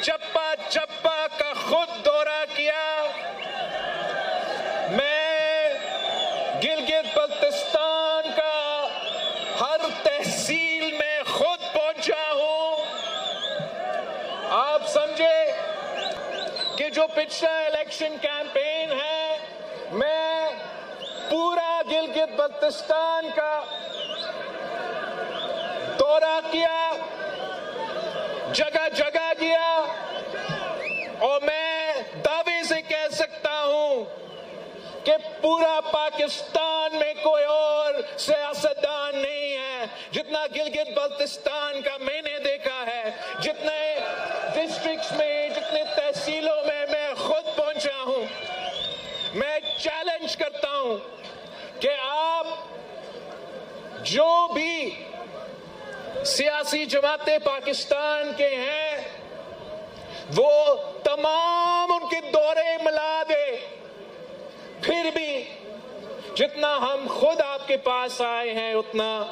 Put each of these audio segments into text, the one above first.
چپا چپا کا خود دورہ کیا. میں گلگت بلتستان کا ہر تحصیل میں خود پہنچا ہوں. آپ سمجھے کہ جو پچھلا الیکشن کیمپین ہے، میں پورا گلگت بلتستان کا دورہ کیا، جگہ جگہ گیا، اور میں دعوے سے کہہ سکتا ہوں کہ پورا پاکستان میں کوئی اور سیاستدان نہیں ہے جتنا گلگت بلتستان کا میں نے دیکھا ہے. جتنے ڈسٹرکٹس میں، جتنے تحصیلوں میں میں خود پہنچا ہوں. میں چیلنج کرتا ہوں کہ آپ جو بھی سیاسی جماعتیں پاکستان کے ہیں وہ تمام ان کے دورے ملا دے، پھر بھی جتنا ہم خود آپ کے پاس آئے ہیں اتنا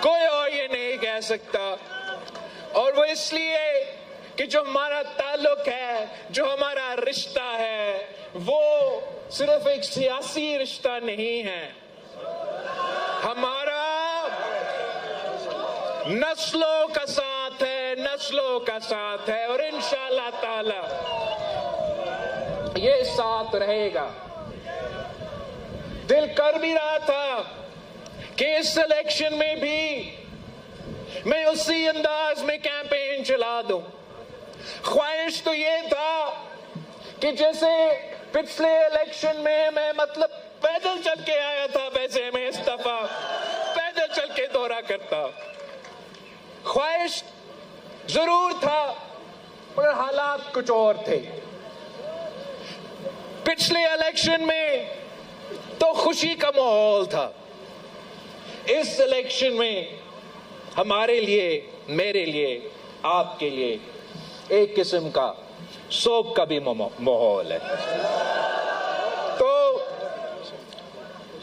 کوئی اور یہ نہیں کہہ سکتا. اور وہ اس لیے کہ جو ہمارا تعلق ہے، جو ہمارا رشتہ ہے، وہ صرف ایک سیاسی رشتہ نہیں ہے. ہمارا نسلوں کا ساتھ ہے، نسلوں کا ساتھ ہے، اور انشاءاللہ تعالی یہ ساتھ رہے گا. دل کر بھی رہا تھا کہ اس الیکشن میں بھی میں اسی انداز میں کیمپین چلا دوں. خواہش تو یہ تھا کہ جیسے پچھلے الیکشن میں مطلب پیدل چل کے آیا تھا، ویسے میں اس دفعہ پیدل چل کے دورہ کرتا. خواہش ضرور تھا مگر حالات کچھ اور تھے. پچھلے الیکشن میں تو خوشی کا ماحول تھا. اس الیکشن میں ہمارے لیے، میرے لیے، آپ کے لیے ایک قسم کا سوگ کا بھی ماحول ہے. تو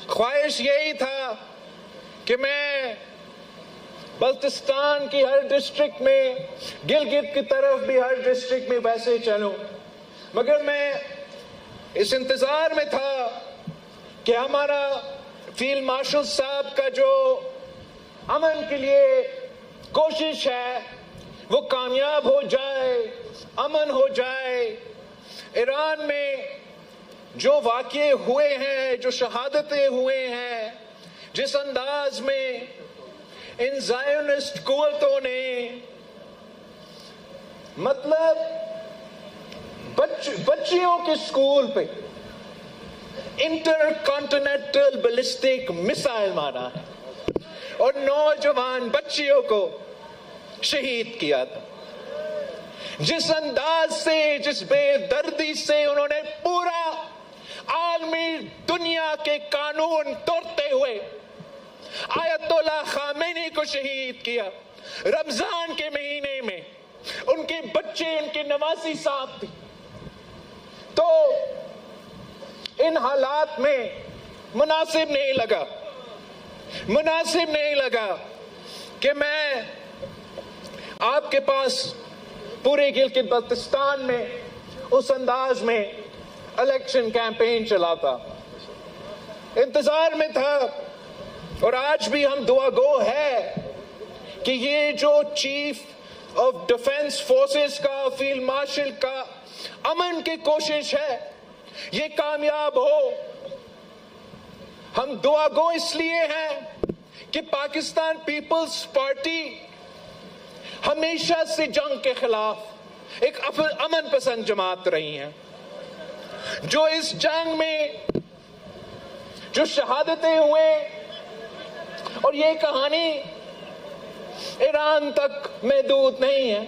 خواہش یہی تھا کہ میں بلتستان کی ہر ڈسٹرکٹ میں، گلگت کی طرف بھی ہر ڈسٹرکٹ میں ویسے چلوں، مگر میں اس انتظار میں تھا کہ ہمارا فیلڈ مارشل صاحب کا جو امن کے لیے کوشش ہے وہ کامیاب ہو جائے، امن ہو جائے. ایران میں جو واقعے ہوئے ہیں، جو شہادتیں ہوئے ہیں، جس انداز میں ان زائونسٹ قوتوں نے مطلب بچیوں کے سکول پہ انٹر کانٹیننٹل بیلسٹک میسائل مارا ہے اور نوجوان بچیوں کو شہید کیا تھا. جس انداز سے، جس بے دردی سے انہوں نے پورا عالمی دنیا کے قانون توڑتے ہوئے آیت اللہ خامنئی کو شہید کیا. رمضان کے مہینے میں ان کے بچے، ان کے نواسی ساتھ تھے. تو ان حالات میں مناسب نہیں لگا کہ میں آپ کے پاس پورے گلگت بلتستان میں اس انداز میں الیکشن کیمپین چلاتا. انتظار میں تھا، اور آج بھی ہم دعا گو ہے کہ یہ جو چیف آف ڈیفنس فورسز کا، فیلڈ مارشل کا امن کی کوشش ہے یہ کامیاب ہو. ہم دعا گو اس لیے ہیں کہ پاکستان پیپلز پارٹی ہمیشہ سے جنگ کے خلاف ایک امن پسند جماعت رہی ہیں. جو اس جنگ میں جو شہادتیں ہوئے، اور یہ کہانی ایران تک محدود نہیں ہے،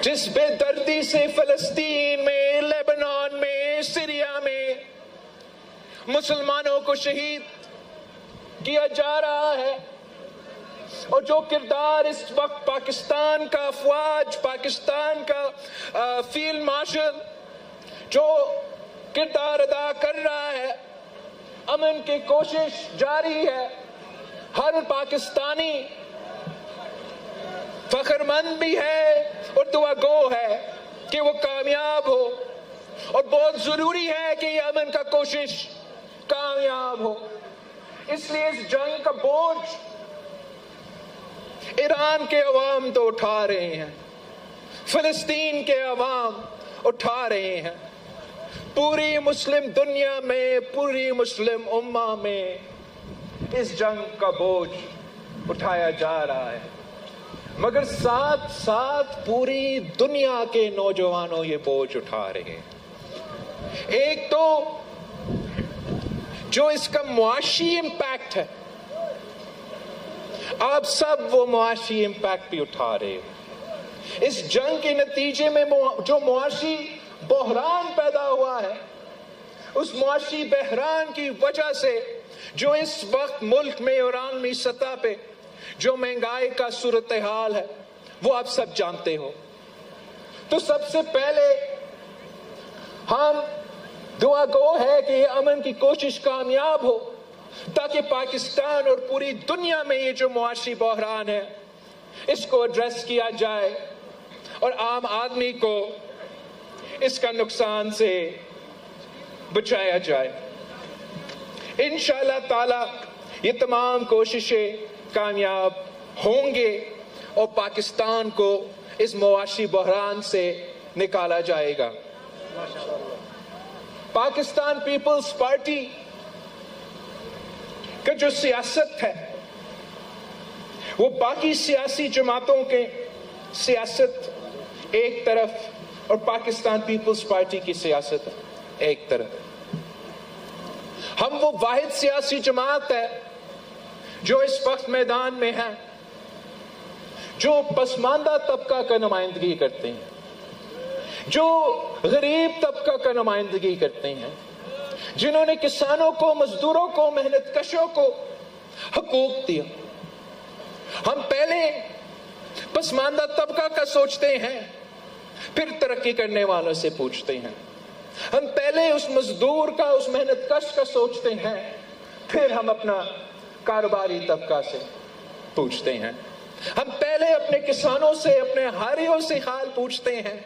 جس بے دردی سے فلسطین میں، لیبنان میں، سیریا میں مسلمانوں کو شہید کیا جا رہا ہے، اور جو کردار اس وقت پاکستان کا افواج، پاکستان کا فیلڈ مارشل جو کردار ادا کر رہا ہے، امن کی کوشش جاری ہے. ہر پاکستانی فخر مند بھی ہے اور دعا گو ہے کہ وہ کامیاب ہو، اور بہت ضروری ہے کہ یہ امن کا کوشش کامیاب ہو۔ اس لیے اس جنگ کا بوجھ ایران کے عوام تو اٹھا رہے ہیں، فلسطین کے عوام اٹھا رہے ہیں، پوری مسلم دنیا میں، پوری مسلم امہ میں اس جنگ کا بوجھ اٹھایا جا رہا ہے، مگر ساتھ ساتھ پوری دنیا کے نوجوانوں یہ بوجھ اٹھا رہے ہیں۔ ایک تو جو اس کا معاشی امپیکٹ ہے، آپ سب وہ معاشی امپیکٹ بھی اٹھا رہے ہیں۔ اس جنگ کے نتیجے میں جو معاشی بحران پیدا ہوا ہے، اس معاشی بحران کی وجہ سے جو اس وقت ملک میں اور عالمی سطح پہ جو مہنگائی کا صورتحال ہے، وہ آپ سب جانتے ہو۔ تو سب سے پہلے ہم دعا گو ہے کہ یہ امن کی کوشش کامیاب ہو، تاکہ پاکستان اور پوری دنیا میں یہ جو معاشی بحران ہے اس کو ایڈریس کیا جائے اور عام آدمی کو اس کا نقصان سے بچایا جائے۔ انشاءاللہ تعالی یہ تمام کوششیں کامیاب ہوں گے اور پاکستان کو اس معاشی بحران سے نکالا جائے گا۔ پاکستان پیپلز پارٹی کا جو سیاست ہے وہ باقی سیاسی جماعتوں کے سیاست ایک طرف اور پاکستان پیپلز پارٹی کی سیاست ایک طرف۔ ہم وہ واحد سیاسی جماعت ہے جو اس وقت میدان میں ہے، جو پسماندہ طبقہ کا نمائندگی کرتے ہیں، جو غریب طبقہ کا نمائندگی کرتے ہیں، جنہوں نے کسانوں کو، مزدوروں کو، محنت کشوں کو حقوق دیا۔ ہم پہلے پسماندہ طبقہ کا سوچتے ہیں، پھر ترقی کرنے والوں سے پوچھتے ہیں۔ ہم پہلے اس مزدور کا، اس محنت کش کا سوچتے ہیں، پھر ہم اپنا کاروباری طبقہ سے پوچھتے ہیں۔ ہم پہلے اپنے کسانوں سے، اپنے ہاریوں سے حال پوچھتے ہیں،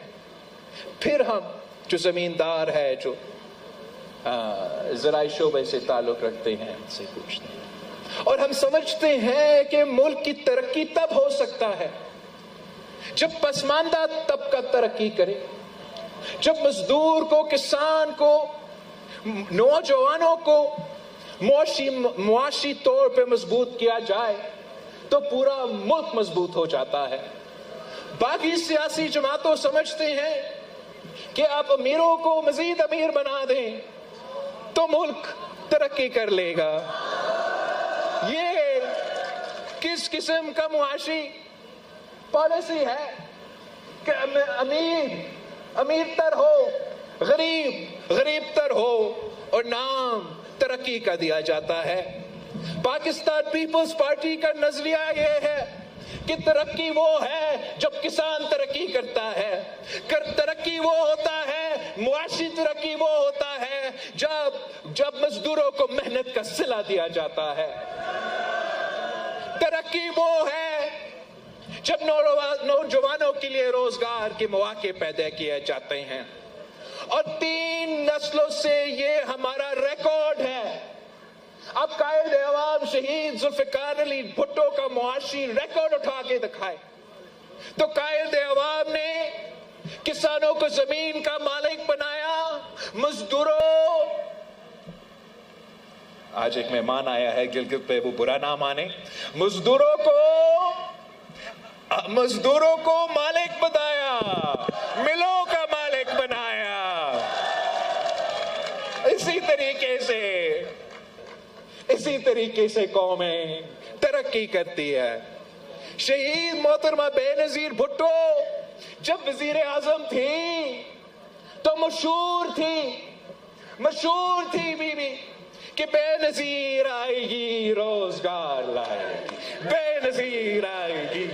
پھر ہم جو زمیندار ہے، جو زرعی شعبے سے تعلق رکھتے ہیں، ان سے پوچھتے ہیں۔ اور ہم سمجھتے ہیں کہ ملک کی ترقی تب ہو سکتا ہے جب پسماندہ طبقہ ترقی کرے، جب مزدور کو، کسان کو، نوجوانوں کو معاشی طور پہ مضبوط کیا جائے تو پورا ملک مضبوط ہو جاتا ہے۔ باقی سیاسی جماعتوں سمجھتے ہیں کہ آپ امیروں کو مزید امیر بنا دیں تو ملک ترقی کر لے گا۔ یہ کس قسم کا معاشی پالیسی ہے کہ امیر تر ہو، غریب تر ہو اور نام ترقی کا دیا جاتا ہے۔ پاکستان پیپلز پارٹی کا نظریہ یہ ہے کہ ترقی وہ ہے جب کسان ترقی کرتا ہے، ترقی وہ ہوتا ہے، معاشی ترقی وہ ہوتا ہے جب مزدوروں کو محنت کا صلہ دیا جاتا ہے۔ ترقی وہ ہے جب نوجوانوں کے لیے روزگار کے مواقع پیدا کیے جاتے ہیں۔ اور 3 نسلوں سے یہ ہمارا ریکارڈ ہے۔ اب قائد عوام شہید ذوالفقار علی بھٹو کا معاشی ریکارڈ اٹھا کے دکھائے تو قائد عوام نے کسانوں کو زمین کا مالک بنایا، مزدوروں، آج ایک مہمان آیا ہے گلگت پہ، وہ برا نہ مانے، مزدوروں کو مالک بنایا، ملوں کا مالک بنایا۔ اسی طریقے سے قومیں ترقی کرتی ہے۔ شہید محترمہ بے نظیر بھٹو جب وزیر اعظم تھی تو مشہور تھی بی بی کہ بے نظیر آئے گی روزگار لائے گی، بے نظیر آئے گی۔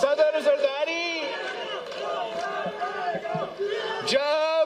صدر زرداری جب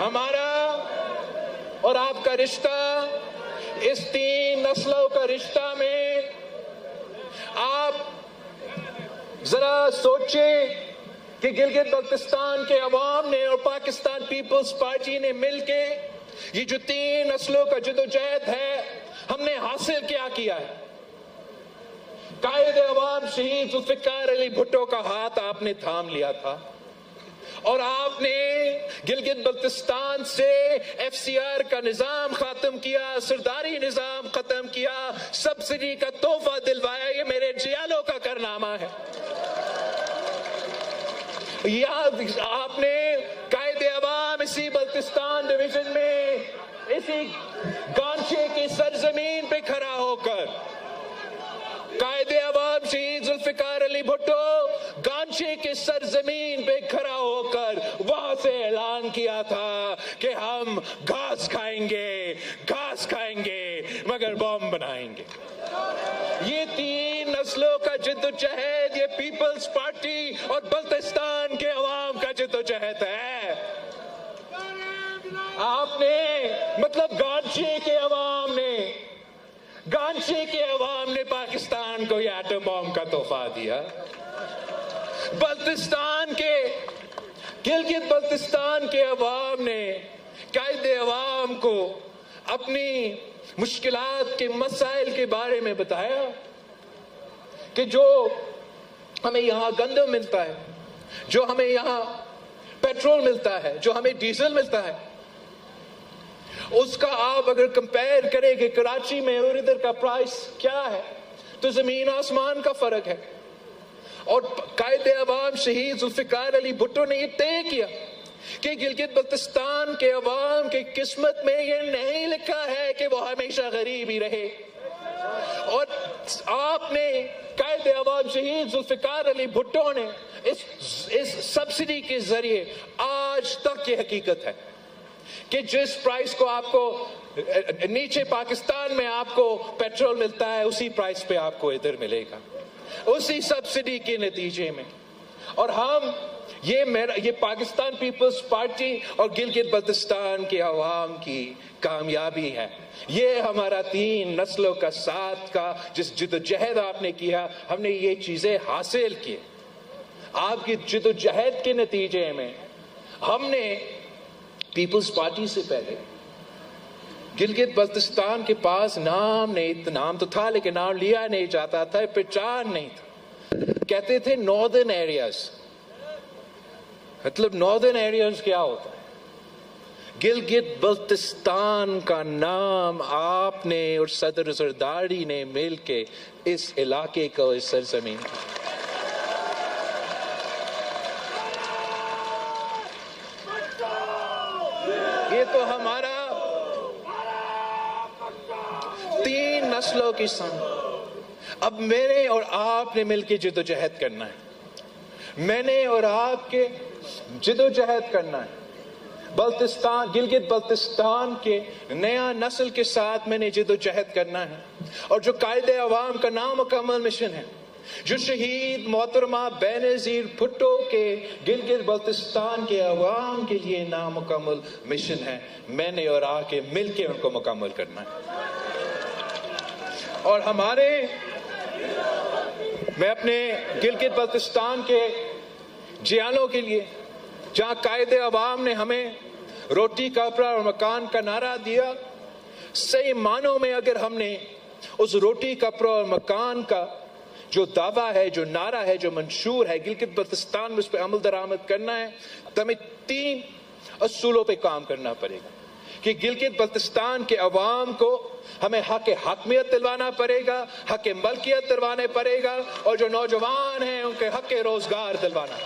ہمارا اور آپ کا رشتہ اس 3 نسلوں کا رشتہ میں آپ ذرا سوچیں کہ گلگت بلتستان کے عوام نے اور پاکستان پیپلز پارٹی نے مل کے یہ جو 3 نسلوں کا جدوجہد ہے ہم نے حاصل کیا ہے. قائد عوام شہید ذوالفقار علی بھٹو کا ہاتھ آپ نے تھام لیا تھا اور آپ نے گلگت بلتستان سے FCR کا نظام ختم کیا, سرداری نظام ختم کیا, سبسڈی کا تحفہ دلوایا. یہ میرے جیالوں کا کارنامہ ہے. آپ نے قائد عوام اسی بلتستان ڈویژن میں اسی گانچے کی سرزمین پہ کھڑا ہو کر قائد عوام شہید ذوالفقار علی بھٹو گانچے کے سرزمین پہ کھڑا ہو کر وہاں سے اعلان کیا تھا کہ ہم گھاس کھائیں گے مگر بم بنائیں گے. یہ 3 نسلوں کا جدوجہد یہ پیپلز پارٹی اور بلتستان کے عوام کا جدوجہد ہے. آپ نے مطلب گانچے کے عوام نے پاکستان کو یہ ایٹم بم کا تحفہ دیا. گلگت بلتستان کے عوام نے قائد عوام کو اپنی مشکلات کے مسائل کے بارے میں بتایا کہ جو ہمیں یہاں گندم ملتا ہے, جو ہمیں یہاں پیٹرول ملتا ہے, جو ہمیں ڈیزل ملتا ہے, اس کا آپ اگر کمپیئر کریں کہ کراچی میں اور ادھر کا پرائس کیا ہے تو زمین آسمان کا فرق ہے. اور قائد عوام شہید ذوالفقار علی بھٹو نے یہ طے کیا کہ گلگت بلتستان کے عوام کی قسمت میں یہ نہیں لکھا ہے کہ وہ ہمیشہ غریب ہی رہے. اور آپ نے قائد عوام شہید ذوالفقار علی بھٹو نے اس سبسڈی کے ذریعے آج تک یہ حقیقت ہے کہ جس پرائس کو آپ کو نیچے پاکستان میں آپ کو پیٹرول ملتا ہے اسی پرائس پہ آپ کو ادھر ملے گا, اسی سبسڈی کے نتیجے میں. اور ہم یہ پاکستان پیپلز پارٹی اور گلگت بلتستان کے عوام کی کامیابی ہے. یہ ہمارا 3 نسلوں کا ساتھ کا جس جدوجہد آپ نے کیا, ہم نے یہ چیزیں حاصل کی. آپ کی جدوجہد کے نتیجے میں ہم نے پیپلز پارٹی سے پہلے گلگت بلتستان کے پاس نام تو تھا لیکن نام لیا نہیں جاتا تھا, پہچان نہیں تھا. کہتے تھے ناردرن ایریاز. مطلب ناردرن ایریاز کیا ہوتا ہے؟ گلگت بلتستان کا نام آپ نے اور صدر زرداری نے مل کے اس علاقے کو, اس سرزمین کو یہ تو ہمارا 3 نسلوں کی سن. اب میرے اور آپ نے مل کے جدوجہد کرنا ہے. میں نے اور آپ کے جدوجہد کرنا ہے. گلگت بلتستان کے نیا نسل کے ساتھ میں نے جدوجہد کرنا ہے. اور جو قائد عوام کا نامکمل مشن ہے, جو شہید محترمہ بینظیر بھٹو کے گلگت بلتستان کے عوام کے لیے نامکمل مشن ہے, میں نے اور آپ کے مل کے ان کو مکمل کرنا ہے. اور میں اپنے گلگت بلتستان کے جیانوں کے لیے, جہاں قائد عوام نے ہمیں روٹی کپڑا اور مکان کا نعرہ دیا, صحیح معنوں میں اگر ہم نے اس روٹی کپڑا اور مکان کا جو دعویٰ ہے, جو نعرہ ہے, جو منشور ہے گلگت بلتستان میں اس پہ عمل درآمد کرنا ہے تو ہمیں 3 اصولوں پہ کام کرنا پڑے گا. کہ گلگت بلتستان کے عوام کو ہمیں حق حاکمیت دلوانا پڑے گا, حق ملکیت دلوانے پڑے گا, اور جو نوجوان ہیں ان کے حق روزگار دلوانا.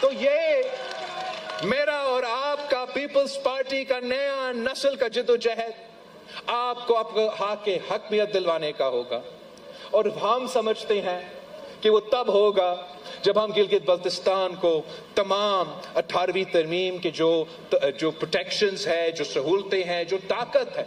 تو یہ میرا اور آپ کا پیپلز پارٹی کا نیا نسل کا جدوجہد آپ کو حق حاکمیت دلوانے کا ہوگا. اور ہم سمجھتے ہیں کہ وہ تب ہوگا جب ہم گلگت بلتستان کو تمام 18ویں ترمیم کے جو پروٹیکشنز ہے, جو سہولتیں ہیں, جو طاقت ہے,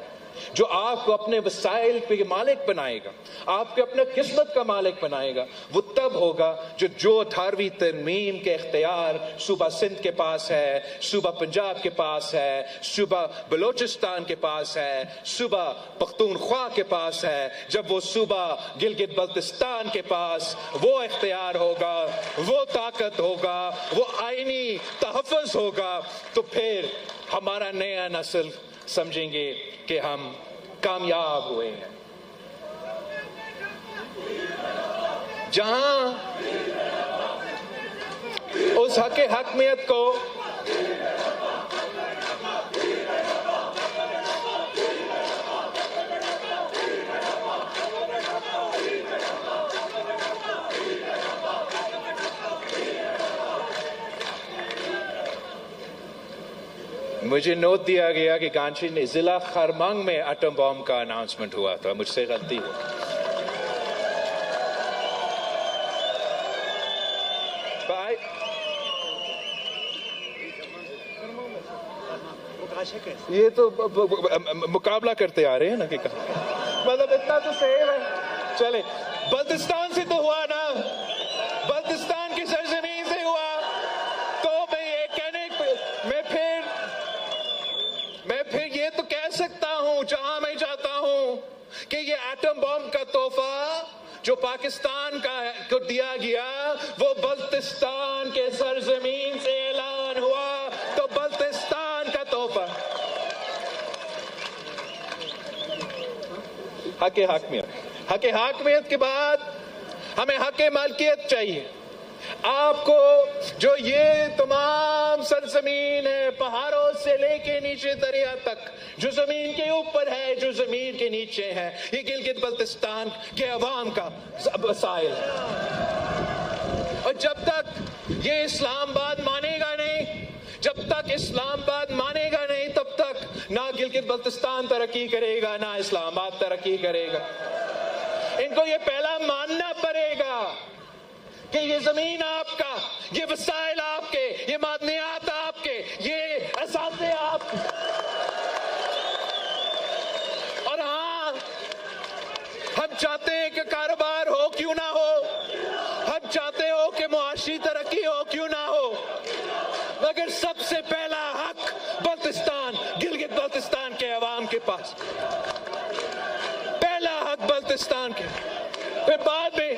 جو آپ کو اپنے وسائل کے مالک بنائے گا، آپ کے اپنے قسمت کا مالک بنائے گا، وہ تب ہوگا جو 18ویں ترمیم کے اختیار صوبہ سندھ کے پاس ہے، صوبہ پنجاب کے پاس ہے، صوبہ بلوچستان کے پاس ہے، صوبہ پختونخوا کے پاس ہے، جب وہ صوبہ گلگت بلتستان کے پاس وہ اختیار ہوگا، وہ طاقت ہوگا، وہ آئینی تحفظ ہوگا، تو پھر ہمارا نیا نسل سمجھیں گے کہ ہم کامیاب ہوئے ہیں۔ جہاں اس حق حاکمیت کو مجھے نوٹ دیا گیا کہ گانچی نے ضلع خرمنگ میں ایٹم بم کا اناؤنسمنٹ ہوا تھا، مجھ سے غلطی ہو۔ یہ تو مقابلہ کرتے آ رہے ہیں نا کہ مطلب اتنا تو صحیح ہے۔ چلے بلتستان سے تو ہوا نا، بلتستان کی سرزمین سے ہوا، تو میں یہ کہنے میں پھر یہ تو کہہ سکتا ہوں جہاں میں جاتا ہوں کہ یہ ایٹم بم کا تحفہ جو پاکستان کو دیا گیا وہ بلتستان کے سرزمین سے اعلان ہوا، تو بلتستان کا تحفہ۔ حق حاکمیت کے بعد ہمیں حق مالکیت چاہیے۔ آپ کو جو یہ تمام سرزمین ہے، پہاڑوں سے لے کے نیچے دریا تک، جو زمین کے اوپر ہے، جو زمین کے نیچے ہے، یہ گلگت بلتستان کے عوام کا وسائل ہے، اور جب تک یہ اسلام آباد مانے گا نہیں، جب تک اسلام آباد مانے گا نہیں، تب تک نہ گلگت بلتستان ترقی کرے گا، نہ اسلام آباد ترقی کرے گا۔ ان کو یہ پہلا ماننا پڑے گا کہ یہ زمین آپ کا، یہ وسائل آپ کے، یہ معدنیات آپ کے، یہ اثاثے آپ کے۔ اور ہاں، ہم چاہتے ہیں کہ کاروبار ہو کیوں نہ ہو، ہم چاہتے ہو کہ معاشی ترقی ہو کیوں نہ ہو، مگر سب سے پہلا حق بلتستان، گلگت بلتستان کے عوام کے پاس، پہلا حق بلتستان کے، پھر بعد میں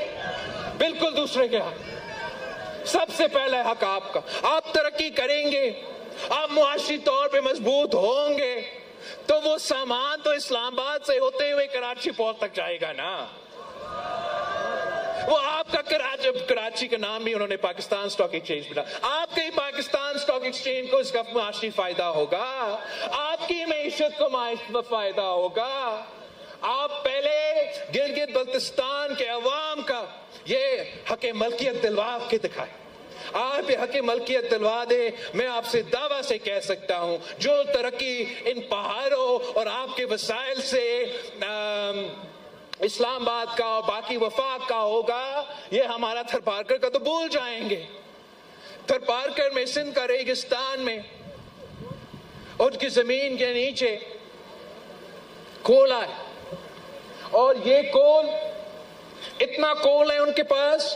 بالکل دوسرے کے حق، سب سے پہلا حق آپ کا۔ آپ ترقی کریں گے، آپ معاشی طور پہ مضبوط ہوں گے، تو وہ سامان تو اسلام آباد سے ہوتے ہوئے کراچی پورٹ تک جائے گا نا۔ وہ آپ کا کراچی کا نام بھی انہوں نے پاکستان اسٹاک ایکسچینج بنا، آپ کے ہی پاکستان اسٹاک ایکسچینج کو اس کا معاشی فائدہ ہوگا، آپ کی معیشت کو فائدہ ہوگا۔ آپ پہلے گلگت بلتستان کے عوام کا یہ حق ملکیت دلوا کے دکھائیں، آپ یہ حق ملکیت دلوا دے۔ میں آپ سے دعویٰ سے کہہ سکتا ہوں جو ترقی ان پہاڑوں اور آپ کے وسائل سے اسلام آباد کا اور باقی وفاق کا ہوگا، یہ ہمارا تھرپارکر کا تو بھول جائیں گے۔ تھرپارکر میں، سندھ کا ریگستان میں، ان کی زمین کے نیچے کوئلہ ہے، اور یہ کول، اتنا کول ہے ان کے پاس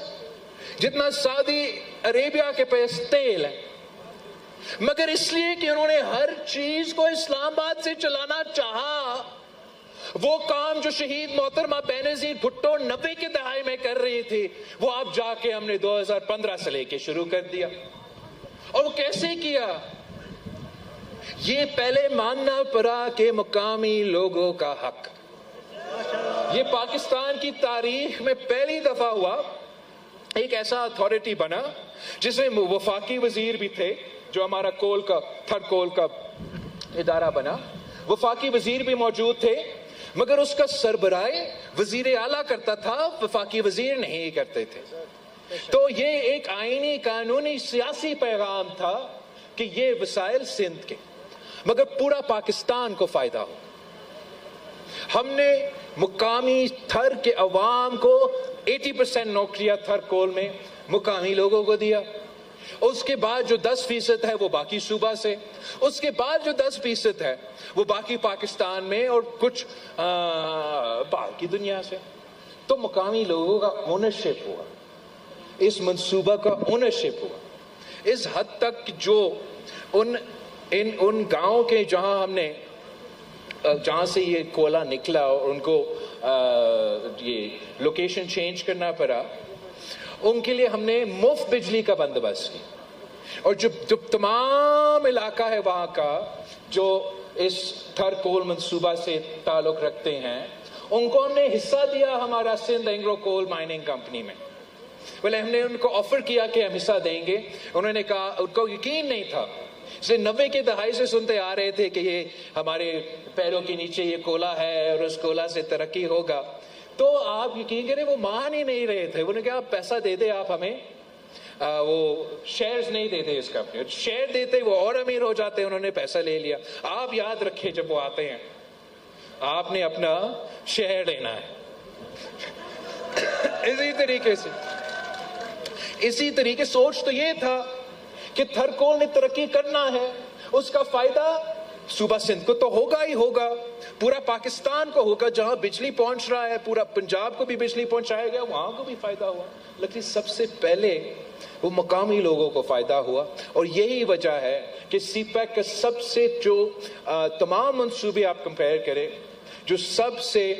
جتنا سعودی عربیہ کے پاس تیل ہے، مگر اس لیے کہ انہوں نے ہر چیز کو اسلام آباد سے چلانا چاہا، وہ کام جو شہید محترمہ بینظیر بھٹو 90 کے دہائی میں کر رہی تھی، وہ اب جا کے ہم نے 2015 سے لے کے شروع کر دیا۔ اور وہ کیسے کیا؟ یہ پہلے ماننا پڑا کہ مقامی لوگوں کا حق، یہ پاکستان کی تاریخ میں پہلی دفعہ ہوا ایک ایسا اتھارٹی بنا جس میں وفاقی وزیر بھی تھے، جو ہمارا کول کا تھرڈ کول کا ادارہ بنا، وفاقی وزیر بھی موجود تھے، مگر اس کا سربراہ وزیر اعلیٰ کرتا تھا، وفاقی وزیر نہیں کرتے تھے۔ تو یہ ایک آئینی، قانونی، سیاسی پیغام تھا کہ یہ وسائل سندھ کے، مگر پورا پاکستان کو فائدہ ہو۔ ہم نے مقامی تھر کے عوام کو 80% نوکریاں تھر کول میں مقامی لوگوں کو دیا، اس کے بعد جو 10% ہے وہ باقی صوبہ سے، اس کے بعد جو 10% ہے وہ باقی پاکستان میں، اور کچھ باقی دنیا سے. تو مقامی لوگوں کا اونرشپ ہوا، اس منصوبہ کا اونرشپ ہوا اس حد تک کہ جو ان گاؤں کے جہاں سے یہ کوئلہ نکلا اور ان کو یہ لوکیشن چینج کرنا پڑا، ان کے لیے ہم نے مفت بجلی کا بندوبست کی. اور جو تمام علاقہ ہے وہاں کا جو اس تھر کول منصوبہ سے تعلق رکھتے ہیں، ان کو ہم نے حصہ دیا ہمارا سندھ اینگرو کول مائننگ کمپنی میں. بولے ہم نے ان کو آفر کیا کہ ہم حصہ دیں گے، انہوں نے کہا، ان کو یقین نہیں تھا. 90 کے دہائی سے سنتے آ رہے تھے کہ یہ ہمارے پیروں کے نیچے یہ کولا ہے اور اس کولا سے ترقی ہوگا. تو آپ یقین کریں وہ مان ہی نہیں رہے تھے. انہوں نے کہا آپ پیسہ دے دیں، آپ ہمیں وہ شیئرز نہیں دیتے اس کمپنی، شیئر دیتے وہ اور امیر ہو جاتے. انہوں نے پیسہ لے لیا. آپ یاد رکھیں جب وہ آتے ہیں آپ نے اپنا شیئر لینا ہے. اسی طریقے سوچ تو یہ تھا کہ تھر کول نے ترقی کرنا ہے، اس کا فائدہ صوبہ سندھ کو تو ہوگا ہی ہوگا، پورا پاکستان کو ہوگا. جہاں بجلی پہنچ رہا ہے پورا پنجاب کو بھی بجلی پہنچایا گیا، وہاں کو بھی فائدہ ہوا. لیکن سب سے پہلے وہ مقامی لوگوں کو فائدہ ہوا. اور یہی وجہ ہے کہ سی پیک کا سب سے جو تمام منصوبے آپ کمپیئر کریں، جو سب سے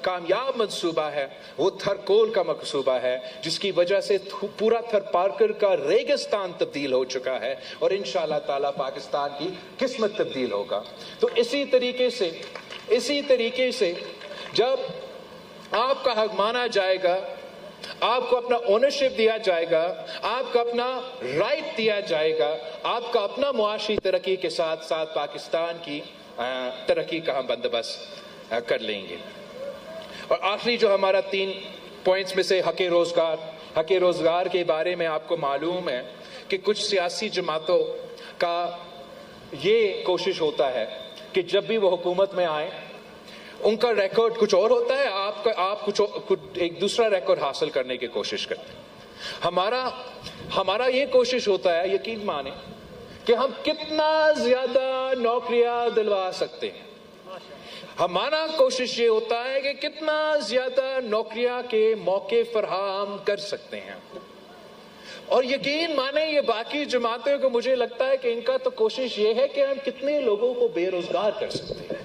کامیاب منصوبہ ہے وہ تھر کول کا منصوبہ ہے، جس کی وجہ سے پورا تھر پارکر کا ریگستان تبدیل ہو چکا ہے اور انشاءاللہ تعالی پاکستان کی قسمت تبدیل ہوگا. تو اسی طریقے سے جب آپ کا حق مانا جائے گا، آپ کو اپنا اونرشپ دیا جائے گا، آپ کو اپنا رائٹ دیا جائے گا، آپ کا اپنا معاشی ترقی کے ساتھ ساتھ پاکستان کی ترقی کا ہم بندوبست کر لیں گے. اور آخری جو ہمارا 3 پوائنٹس میں سے حق روزگار کے بارے میں آپ کو معلوم ہے کہ کچھ سیاسی جماعتوں کا یہ کوشش ہوتا ہے کہ جب بھی وہ حکومت میں آئیں ان کا ریکارڈ کچھ اور ہوتا ہے، آپ کچھ ایک دوسرا ریکارڈ حاصل کرنے کی کوشش کرتے ہیں. ہمارا یہ کوشش ہوتا ہے، یقین مانیں، کہ ہم کتنا زیادہ نوکریاں دلوا سکتے ہیں. ہمارا کوشش یہ ہوتا ہے کہ کتنا زیادہ نوکریاں کے موقع فراہم کر سکتے ہیں. اور یقین مانیں یہ باقی جماعتوں کو مجھے لگتا ہے کہ ان کا تو کوشش یہ ہے کہ ہم کتنے لوگوں کو بے روزگار کر سکتے ہیں.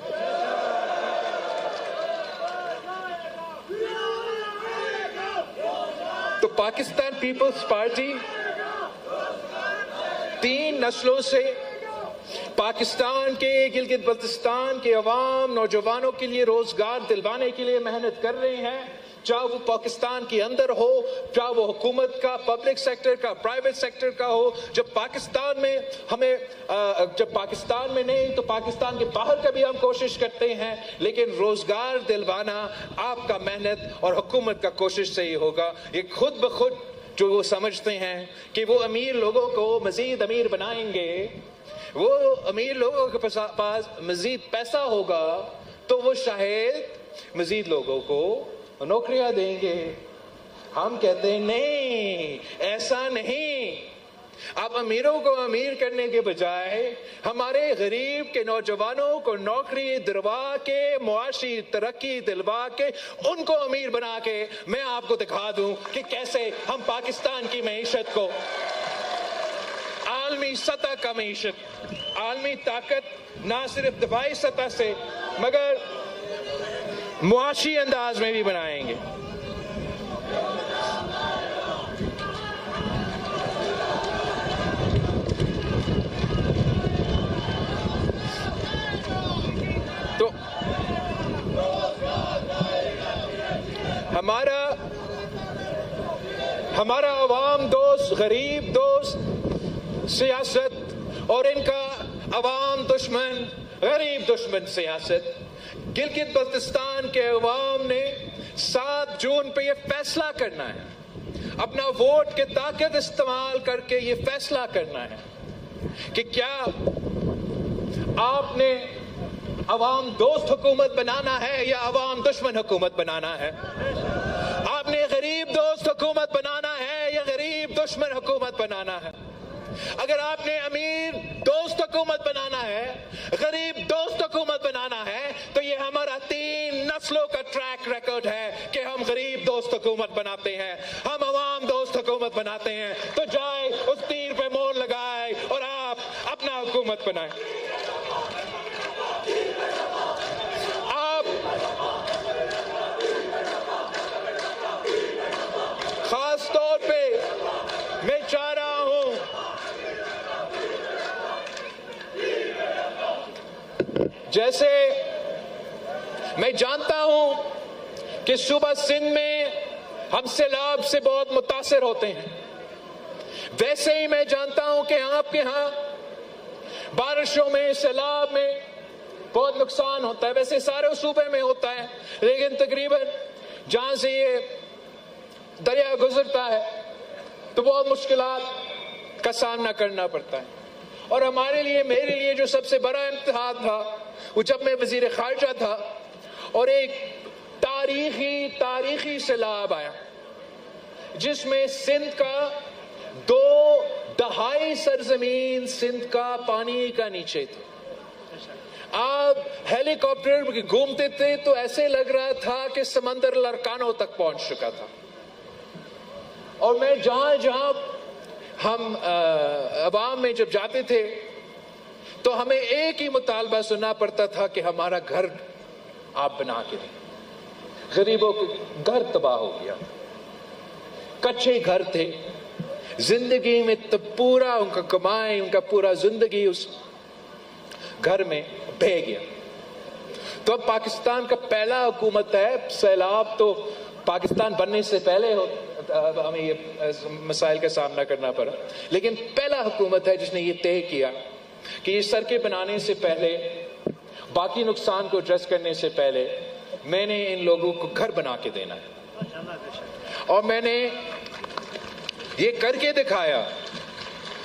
تو پاکستان پیپلز پارٹی 3 نسلوں سے پاکستان کے گلگت بلتستان کے عوام نوجوانوں کے لیے روزگار دلوانے کے لیے محنت کر رہے ہیں، چاہے وہ پاکستان کے اندر ہو، چاہے وہ حکومت کا، پبلک سیکٹر کا، پرائیویٹ سیکٹر کا ہو. جب پاکستان میں نہیں تو پاکستان کے باہر کا بھی ہم کوشش کرتے ہیں، لیکن روزگار دلوانا آپ کا محنت اور حکومت کا کوشش سے ہی ہوگا. یہ خود بخود جو وہ سمجھتے ہیں کہ وہ امیر لوگوں کو مزید امیر بنائیں گے، وہ امیر لوگوں کے پاس مزید پیسہ ہوگا تو وہ شاید مزید لوگوں کو نوکریاں دیں گے. ہم کہتے ہیں نہیں، ایسا نہیں. آپ امیروں کو امیر کرنے کے بجائے ہمارے غریب کے نوجوانوں کو نوکری دلوا کے، معاشی ترقی دلوا کے، ان کو امیر بنا کے میں آپ کو دکھا دوں کہ کیسے ہم پاکستان کی معیشت کو عالمی سطح کا معیشت، عالمی طاقت نہ صرف دفاعی سطح سے مگر معاشی انداز میں بھی بنائیں گے. تو ہمارا عوام دوست، غریب دوست سیاست اور ان کا عوام دشمن، غریب دشمن سیاست. گلگت بلتستان کے عوام نے 7 جون پہ یہ فیصلہ کرنا ہے، اپنا ووٹ کے طاقت استعمال کر کے یہ فیصلہ کرنا ہے کہ کیا آپ نے عوام دوست حکومت بنانا ہے یا عوام دشمن حکومت بنانا ہے. آپ نے غریب دوست حکومت بنانا ہے یا غریب دشمن حکومت بنانا ہے، اگر آپ نے امیر دوست حکومت بنانا ہے، غریب دوست حکومت بنانا ہے، تو یہ ہمارا 3 نسلوں کا ٹریک ریکارڈ ہے کہ ہم غریب دوست حکومت بناتے ہیں، ہم عوام دوست حکومت بناتے ہیں۔ تو جائے اس تیر پہ مور لگائے اور آپ اپنا حکومت بنائیں۔ آپ خاص طور پہ میں چاہ رہا ہوں جیسے میں جانتا ہوں کہ صوبہ سندھ میں ہم سیلاب سے بہت متاثر ہوتے ہیں، ویسے ہی میں جانتا ہوں کہ آپ کے ہاں بارشوں میں سیلاب میں بہت نقصان ہوتا ہے، ویسے سارے صوبے میں ہوتا ہے، لیکن تقریباً جہاں سے یہ دریا گزرتا ہے تو بہت مشکلات کا سامنا کرنا پڑتا ہے۔ اور ہمارے لیے، میرے لیے جو سب سے بڑا امتحان تھا وہ جب میں وزیر خارجہ تھا اور ایک تاریخی سیلاب آیا جس میں سندھ کا 2.5 سرزمین سندھ کا پانی کا نیچے تھی۔ آپ ہیلی کاپٹر گھومتے تھے تو ایسے لگ رہا تھا کہ سمندر لرکانوں تک پہنچ چکا تھا۔ اور میں جہاں ہم عوام میں جب جاتے تھے تو ہمیں ایک ہی مطالبہ سننا پڑتا تھا کہ ہمارا گھر آپ بنا کے دیں۔ غریبوں کے گھر تباہ ہو گیا، کچے گھر تھے، زندگی میں تو پورا ان کا کمائی، ان کا پورا زندگی اس گھر میں بہہ گیا۔ تو اب پاکستان کا پہلا حکومت ہے، سیلاب تو پاکستان بننے سے پہلے ہمیں یہ مسائل کا سامنا کرنا پڑا، لیکن پہلا حکومت ہے جس نے یہ طے کیا کہ یہ سڑکیں بنانے سے پہلے، باقی نقصان کو ایڈریس کرنے سے پہلے میں نے ان لوگوں کو گھر بنا کے دینا ہے۔ اور میں نے یہ کر کے دکھایا۔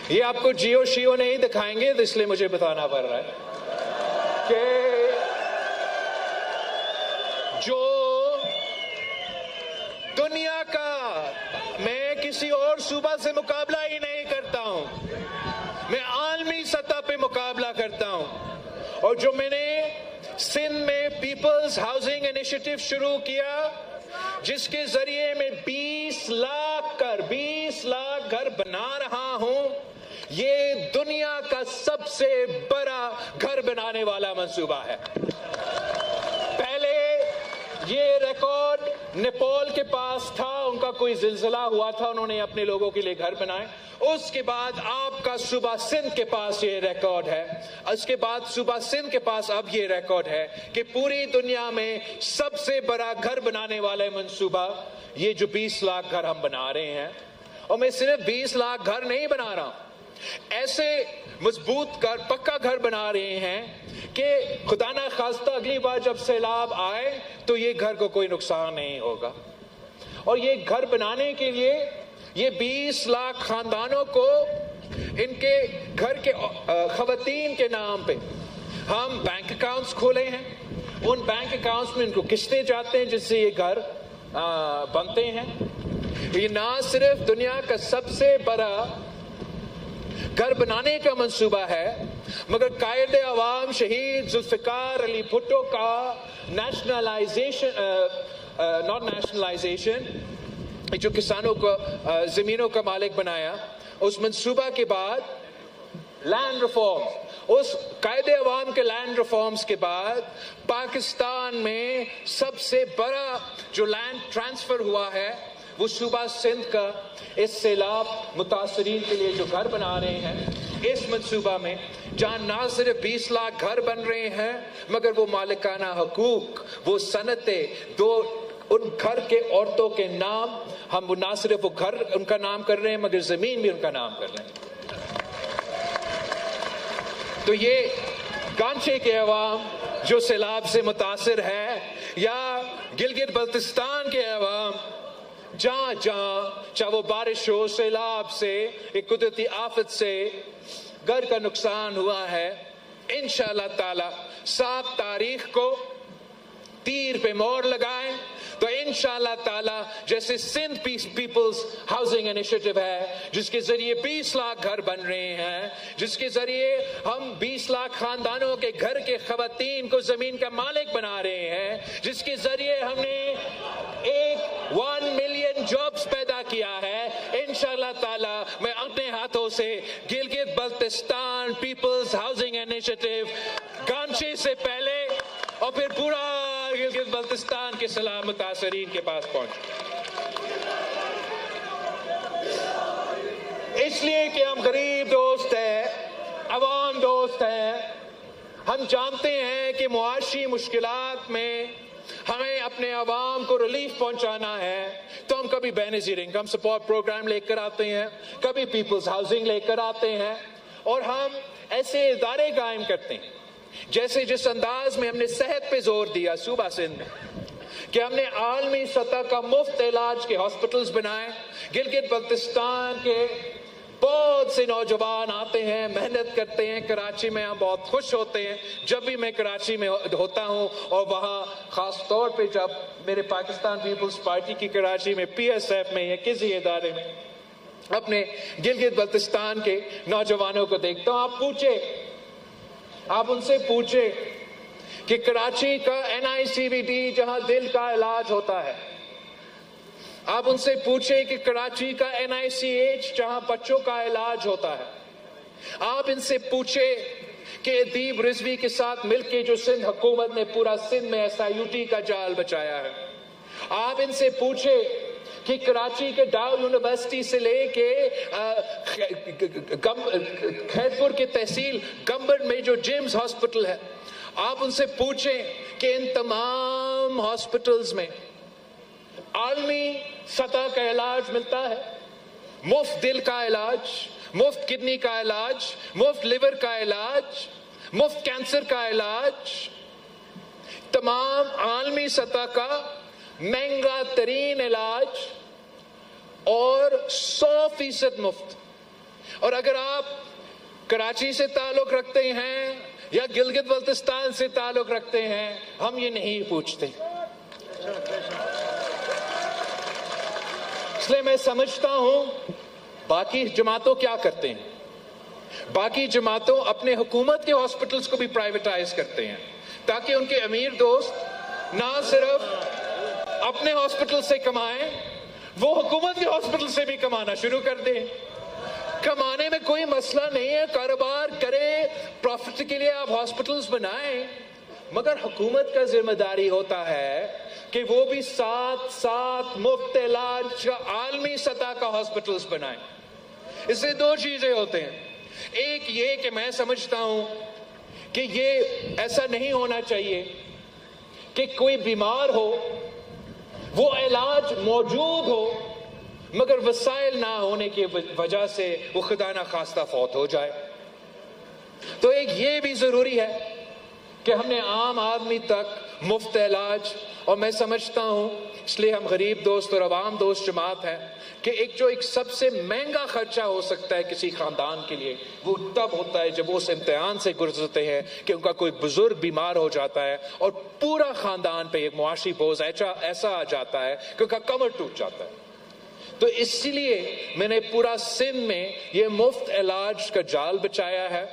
یہ آپ کو جیو شیو نہیں دکھائیں گے، تو اس لیے مجھے بتانا پڑ رہا ہے کہ جو دنیا کا میں کسی اور صوبہ سے مقابلہ ہی نہیں کرتا ہوں، میں عالمی سطح پہ مقابلہ کرتا ہوں۔ اور جو میں نے سندھ میں پیپلز ہاؤسنگ انیشیٹو شروع کیا، جس کے ذریعے میں 20 لاکھ گھر بنا رہا ہوں، یہ دنیا کا سب سے بڑا گھر بنانے والا منصوبہ ہے۔ پہلے یہ ریکارڈ نیپال کے پاس تھا، ان کا کوئی زلزلہ ہوا تھا، انہوں نے اپنے لوگوں کے لیے گھر بنائے۔ اس کے بعد آپ کا صوبہ سندھ کے پاس یہ ریکارڈ ہے، اس کے بعد صوبہ سندھ کے پاس اب یہ ریکارڈ ہے کہ پوری دنیا میں سب سے بڑا گھر بنانے والا منصوبہ یہ جو 20 لاکھ گھر ہم بنا رہے ہیں۔ اور میں صرف 20 لاکھ گھر نہیں بنا رہا ہوں، ایسے مضبوط گھر، پکا گھر بنا رہے ہیں کہ خدا نہ خواستہ اگلی بار جب سیلاب آئے تو یہ گھر کو کوئی نقصان نہیں ہوگا۔ اور یہ گھر بنانے کے لیے یہ 20 لاکھ خاندانوں کو ان کے گھر کے خواتین کے نام پہ ہم بینک اکاؤنٹس کھولے ہیں، ان بینک اکاؤنٹس میں ان کو قسطیں جاتے ہیں جس سے یہ گھر بنتے ہیں۔ یہ نہ صرف دنیا کا سب سے بڑا گھر بنانے کا منصوبہ ہے، مگر قائد عوام شہید ذوالفقار علی بھٹو کا ناٹ نیشنلائزیشن، جو کسانوں کو زمینوں کا مالک بنایا، اس منصوبہ کے بعد لینڈ ریفارم، اس قائد عوام کے لینڈ ریفارمز کے بعد پاکستان میں سب سے بڑا جو لینڈ ٹرانسفر ہوا ہے وہ صوبہ سندھ کا اس سیلاب متاثرین کے لیے جو گھر بنا رہے ہیں اس منصوبہ میں، جہاں نہ صرف 20 لاکھ گھر بن رہے ہیں مگر وہ مالکانہ حقوق، وہ صنعتیں، ان گھر کے عورتوں کے نام ہم نہ صرف وہ گھر ان کا نام کر رہے ہیں مگر زمین بھی ان کا نام کر رہے ہیں۔ تو یہ کانچے کے عوام جو سیلاب سے متاثر ہے، یا گلگت بلتستان کے عوام جہاں چاہے وہ بارش ہو، سیلاب سے، ایک قدرتی آفت سے گھر کا نقصان ہوا ہے، انشاءاللہ تعالی 7 تاریخ کو تیر پہ مور لگائیں، تو انشاءاللہ تعالی جیسے سندھ پیپلز ہاؤسنگ انیشیٹو ہے جس کے ذریعے 20 لاکھ گھر بن رہے ہیں، جس کے ذریعے ہم 20 لاکھ خاندانوں کے گھر کے خواتین کو زمین کا مالک بنا رہے ہیں، جس کے ذریعے ہم نے 1 ملین جابز پیدا کیا ہے، انشاءاللہ تعالی میں اپنے ہاتھوں سے Gilgit Baltistan peoples housing initiative Ghanche سے پہلے اور پھر پورا گلگت بلتستان کے سلام متاثرین کے پاس پہنچ، اس لیے کہ ہم غریب دوست ہیں، عوام دوست ہیں، ہم جانتے ہیں کہ معاشی مشکلات میں ہمیں اپنے عوام کو ریلیف پہنچانا ہے، تو ہم کبھی بے نظیر انکم سپورٹ پروگرام لے کر آتے ہیں، کبھی پیپلز ہاؤسنگ لے کر آتے ہیں، اور ہم ایسے ادارے قائم کرتے ہیں جیسے جس انداز میں ہم نے صحت پہ زور دیا صوبہ سندھ میں کہ ہم نے عالمی سطح کا مفت علاج کے ہاسپٹلز بنائے۔ گلگت بلتستان کے بہت سے نوجوان آتے ہیں، محنت کرتے ہیں، کراچی میں ہم بہت خوش ہوتے ہیں جب بھی میں کراچی میں ہوتا ہوں، اور وہاں خاص طور پہ جب میرے پاکستان پیپلز پارٹی کی کراچی میں PSF میں یا کسی ادارے میں اپنے گلگت بلتستان کے نوجوانوں کو دیکھتا ہوں۔ آپ ان سے پوچھے کہ کراچی کا NICVT جہاں دل کا علاج ہوتا ہے، آپ ان سے پوچھیں کہ کراچی کا NICH جہاں بچوں کا علاج ہوتا ہے، آپ ان سے پوچھیں کہ ادیب رضوی کے ساتھ مل کے جو سندھ حکومت نے پورا سندھ میں SIUT کا جال بچایا ہے، آپ ان سے پوچھیں کہ کراچی کے ڈاؤ یونیورسٹی سے لے کے خیرپور کے تحصیل گمبر میں جو جیمز ہاسپٹل ہے، آپ ان سے پوچھیں کہ ان تمام ہاسپٹلز میں عالمی سطح کا علاج ملتا ہے، مفت دل کا علاج، مفت کڈنی کا علاج، مفت لیور کا علاج، مفت کینسر کا علاج، تمام عالمی سطح کا مہنگا ترین علاج اور 100% مفت۔ اور اگر آپ کراچی سے تعلق رکھتے ہیں یا گلگت بلتستان سے تعلق رکھتے ہیں، ہم یہ نہیں پوچھتے۔ اس لیے میں سمجھتا ہوں باقی جماعتوں کیا کرتے ہیں، باقی جماعتوں اپنے حکومت کے ہاسپٹلز کو بھی پرائیویٹائز کرتے ہیں تاکہ ان کے امیر دوست نہ صرف اپنے ہاسپٹل سے کمائیں، وہ حکومت کے ہاسپٹل سے بھی کمانا شروع کر دیں۔ کمانے میں کوئی مسئلہ نہیں ہے، کاروبار کریں، پروفٹ کے لیے آپ ہاسپٹلز بنائیں، مگر حکومت کا ذمہ داری ہوتا ہے کہ وہ بھی ساتھ مفت علاج کا عالمی سطح کا ہاسپٹلز بنائیں۔ اس سے 2 چیزیں ہوتے ہیں، ایک یہ کہ میں سمجھتا ہوں کہ یہ ایسا نہیں ہونا چاہیے کہ کوئی بیمار ہو، وہ علاج موجود ہو مگر وسائل نہ ہونے کی وجہ سے وہ خدا نخواستہ فوت ہو جائے۔ تو ایک یہ بھی ضروری ہے کہ ہم نے عام آدمی تک مفت علاج، اور میں سمجھتا ہوں اس لیے ہم غریب دوست اور عوام دوست جماعت ہے کہ ایک سب سے مہنگا خرچہ ہو سکتا ہے کسی خاندان کے لیے، وہ تب ہوتا ہے جب وہ اس امتحان سے گزرتے ہیں کہ ان کا کوئی بزرگ بیمار ہو جاتا ہے اور پورا خاندان پہ ایک معاشی بوجھ ایسا آ جاتا ہے کہ ان کا کمر ٹوٹ جاتا ہے۔ تو اس لیے میں نے پورا سندھ میں یہ مفت علاج کا جال بچایا ہے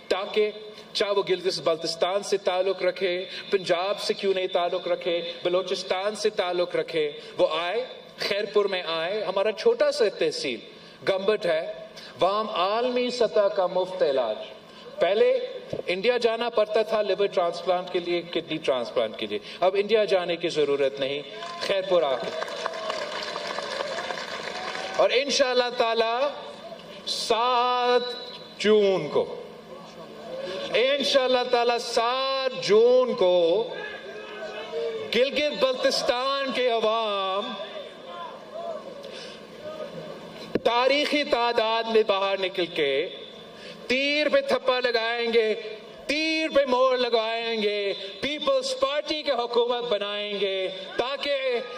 تاکہ چاہے وہ گلگت بلتستان سے تعلق رکھے، پنجاب سے کیوں نہیں تعلق رکھے، بلوچستان سے تعلق رکھے، وہ آئے، خیرپور میں آئے، ہمارا چھوٹا سا تحصیل گمبٹ ہے، وہاں عالمی سطح کا مفت علاج۔ پہلے انڈیا جانا پڑتا تھا لیور ٹرانسپلانٹ کے لیے، کڈنی ٹرانسپلانٹ کے لیے، اب انڈیا جانے کی ضرورت نہیں، خیرپور آ کے۔ اور انشاءاللہ تعالی 7 جون کو انشاءاللہ تعالی 7 جون کو گلگت بلتستان کے عوام تاریخی تعداد میں باہر نکل کے تیر پہ تھپا لگائیں گے، تیر پہ مور لگائیں گے، پیپلز پارٹی کی حکومت بنائیں گے تاکہ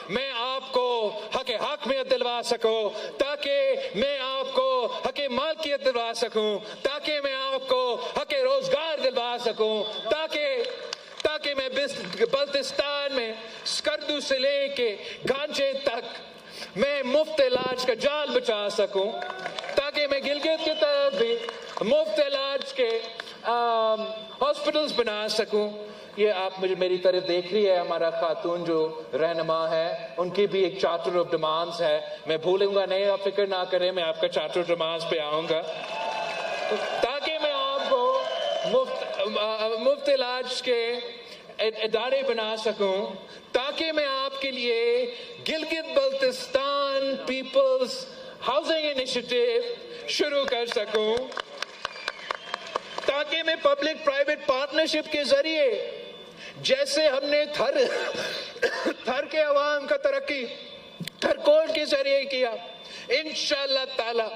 میں آپ کو حق میں دلوا سکوں، تاکہ میں آپ کو حق مالکیت دلوا سکوں، تاکہ میں آپ کو حق روزگار دلوا سکوں، تاکہ تاکہ میں بلتستان میں سکردو سے لے کے گانجے تک میں مفت علاج کا جال بچا سکوں، تاکہ میں گلگت کی طرف بھی مفت علاج کے ہاسپٹلز بنا سکوں۔ یہ آپ مجھے میری طرف دیکھ رہی ہے، ہمارا خاتون جو رہنما ہے ان کی بھی ایک چارٹر آف ڈیمانڈز ہے، میں بھولوں گا نہیں، آپ فکر نہ کریں، میں آپ کا چارٹر آف ڈیمانڈز پہ آؤں گا تاکہ میں آپ کو مفت علاج کے ادارے بنا سکوں، تاکہ میں آپ کے لیے Gilgit Baltistan peoples housing initiative شروع کر سکوں، تاکہ میں پبلک پرائیویٹ پارٹنرشپ کے ذریعے جیسے ہم نے تھر کے عوام کا ترقی تھرکوٹ کے ذریعے کیا، انشاءاللہ تعالی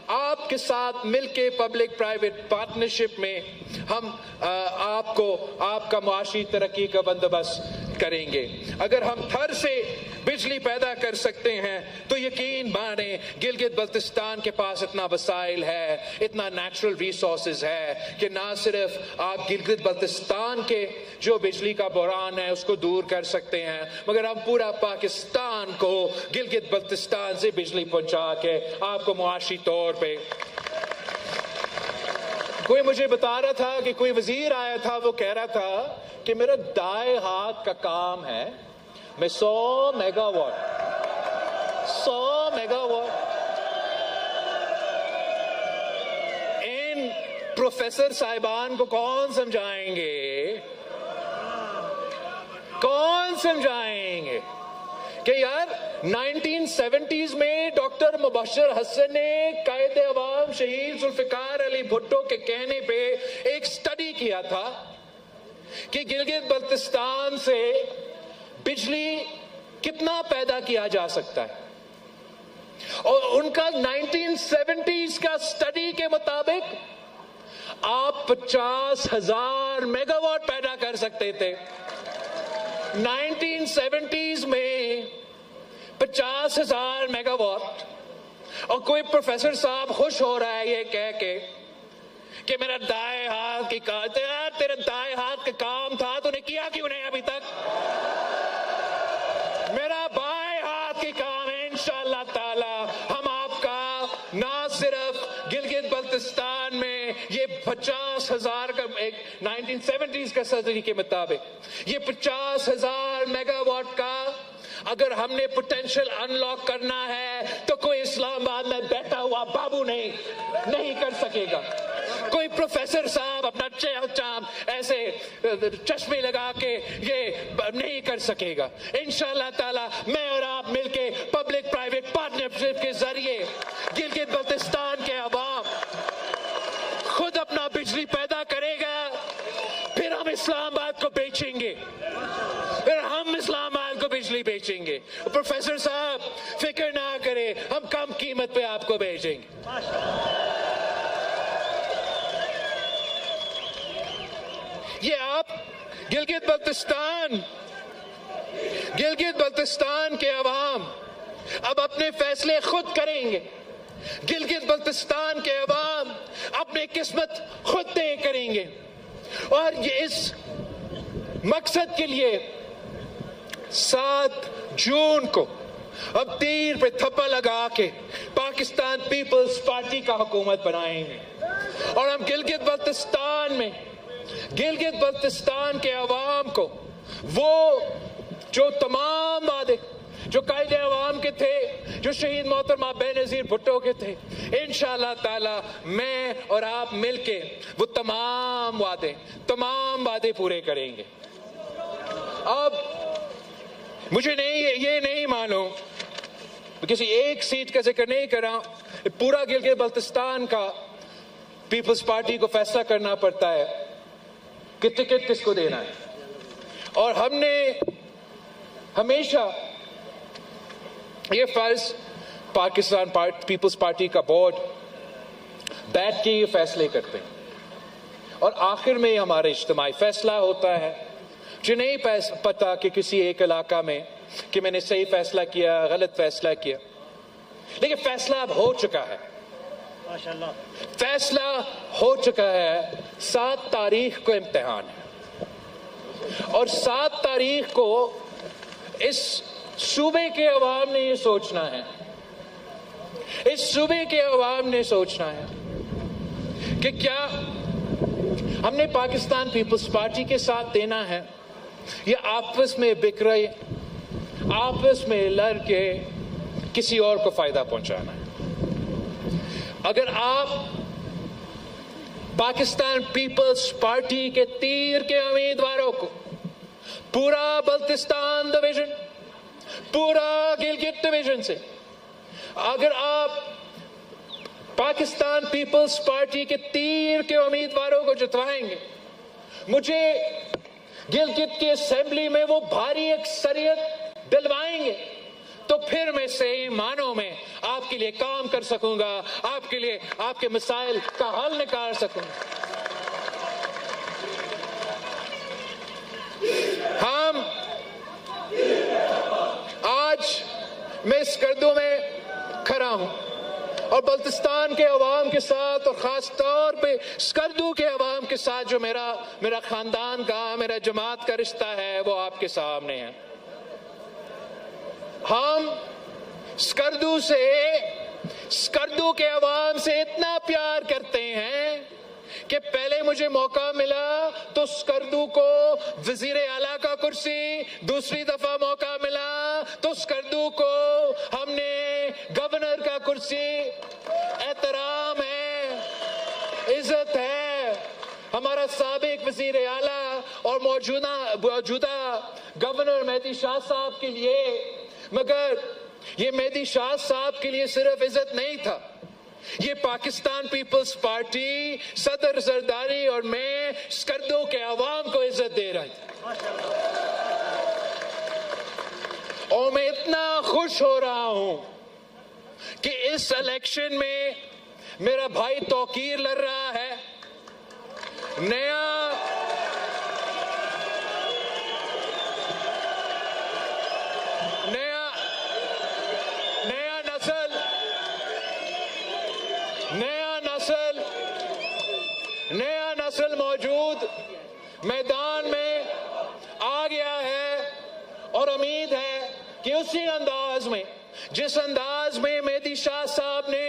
آپ کے ساتھ مل کے پبلک پرائیویٹ پارٹنرشپ میں ہم آپ کا معاشی ترقی کا بندوبست کریں گے۔ اگر ہم تھر سے بجلی پیدا کر سکتے ہیں تو یقین مانیں گلگت بلتستان کے پاس اتنا وسائل ہے، اتنا نیچرل ریسورسز ہے کہ نہ صرف آپ گلگت بلتستان کے جو بجلی کا بحران ہے اس کو دور کر سکتے ہیں، مگر ہم پورا پاکستان کو گلگت بلتستان سے بجلی پہنچا کے آپ کو معاشی طور پہ۔ کوئی مجھے بتا رہا تھا کہ کوئی وزیر آیا تھا، وہ کہہ رہا تھا کہ میرا دائیں ہاتھ کا کام ہے، میں 100 میگا واٹ ان پروفیسر صاحبان کو کون سمجھائیں گے کہ یار 1970s میں ڈاکٹر مبشر حسن نے قائد عوام شہید ذوالفقار علی بھٹو کے کہنے پہ ایک سٹڈی کیا تھا کہ گلگت بلتستان سے بجلی کتنا پیدا کیا جا سکتا ہے، اور ان کا 1970s کا سٹڈی کے مطابق آپ 50,000 میگا واٹ پیدا کر سکتے تھے۔ 1970s میں 50,000 میگا واٹ، اور کوئی پروفیسر صاحب خوش ہو رہا ہے یہ کہہ کے کہ میرا دائیں ہاتھ کی کام، تیرا دائیں ہاتھ کا کام تھا تو نے کیا کیوں نہیں ابھی تک؟ میرا بائیں ہاتھ کی کام ہے، انشاءاللہ تعالی ہم آپ کا نہ صرف گلگت بلتستان میں یہ 50,000 کا 1970s کا سرجری کے مطابق یہ 50,000 میگا واٹ کا اگر ہم نے پوٹینشل ان لاک کرنا ہے تو کوئی اسلام آباد میں بیٹھا ہوا بابو نہیں کر سکے گا، کوئی پروفیسر صاحب اپنا ایسے چشمے لگا کے یہ نہیں کر سکے گا۔ انشاءاللہ تعالی میں اور آپ مل کے پبلک پرائیویٹ پارٹنرشپ کے ذریعے گلگت بلتستان کے عوام خود اپنا بجلی پیدا کرے گا، پھر ہم اسلام آباد کو بیچیں گے، بجلی بیچیں گے۔ پروفیسر صاحب فکر نہ کریں، ہم کم قیمت پہ آپ کو بیچیں گے۔ یہ آپ گلگت بلتستان کے عوام اب اپنے فیصلے خود کریں گے، گلگت بلتستان کے عوام اپنی قسمت خود طے کریں گے، اور یہ اس مقصد کے لیے 7 جون کو اب تیر پہ تھپا لگا کے پاکستان پیپلز پارٹی کا حکومت بنائیں گے، اور ہم گلگت بلتستان کے عوام کو وہ جو تمام وعدے جو قائد عوام کے تھے، جو شہید محترمہ بے نظیر بھٹو کے تھے، انشاءاللہ تعالی میں اور آپ مل کے وہ تمام وعدے پورے کریں گے۔ اب مجھے یہ نہیں معلوم، کسی ایک سیٹ کا ذکر نہیں کر رہا، پورا گلگت بلتستان کا پیپلز پارٹی کو فیصلہ کرنا پڑتا ہے کہ ٹکٹ کس کو دینا ہے، اور ہم نے ہمیشہ یہ فرض پاکستان پیپلز پارٹی کا بورڈ بیٹھ کے یہ فیصلے کرتے ہیں، اور آخر میں ہمارا اجتماعی فیصلہ ہوتا ہے۔ مجھے نہیں پتا کہ کسی ایک علاقہ میں کہ میں نے صحیح فیصلہ کیا، غلط فیصلہ کیا، لیکن فیصلہ اب ہو چکا ہے، فیصلہ ہو چکا ہے۔ 7 تاریخ کو امتحان ہے، اور 7 تاریخ کو اس صوبے کے عوام نے یہ سوچنا ہے، اس صوبے کے عوام نے سوچنا ہے کہ کیا ہم نے پاکستان پیپلز پارٹی کے ساتھ دینا ہے یا آپس میں بکھرے، آپس میں لڑ کے کسی اور کو فائدہ پہنچانا ہے۔ اگر آپ پاکستان پیپلز پارٹی کے تیر کے امیدواروں کو پورا بلتستان ڈویژن، پورا گلگت ڈویژن سے، اگر آپ پاکستان پیپلز پارٹی کے تیر کے امیدواروں کو جتوائیں گے، مجھے گلگت کی اسمبلی میں وہ بھاری اکثریت دلوائیں گے، تو پھر میں صحیح معنوں میں آپ کے لیے کام کر سکوں گا، آپ کے لیے آپ کے مسائل کا حل نکال سکوں گا۔ ہم آج میں اس اسکردو میں کھڑا ہوں اور بلتستان کے عوام کے ساتھ، اور خاص طور پہ اسکردو کے عوام کے ساتھ جو میرا خاندان کا، میرا جماعت کا رشتہ ہے، وہ آپ کے سامنے ہے۔ ہم اسکردو کے عوام سے اتنا پیار کرتے ہیں کہ پہلے مجھے موقع ملا تو اسکردو کو وزیر اعلیٰ کا کرسی، دوسری دفعہ موقع ملا تو اسکردو کو ہم نے گورنر کا کرسی۔ احترام ہے، عزت ہے ہمارا سابق وزیر اعلیٰ اور موجودہ گورنر مہدی شاہ صاحب کے لیے، مگر یہ مہدی شاہ صاحب کے لیے صرف عزت نہیں تھا، یہ پاکستان پیپلز پارٹی، صدر زرداری اور میں اسکردو کے عوام کو عزت دے رہا تھا۔ اور میں اتنا خوش ہو رہا ہوں کہ اس الیکشن میں میرا بھائی توقیر لڑ رہا ہے، نیا نسل موجود میدان میں آ گیا ہے، اور امید ہے کہ اسی انداز میں، جس انداز میں مہدی شاہ صاحب نے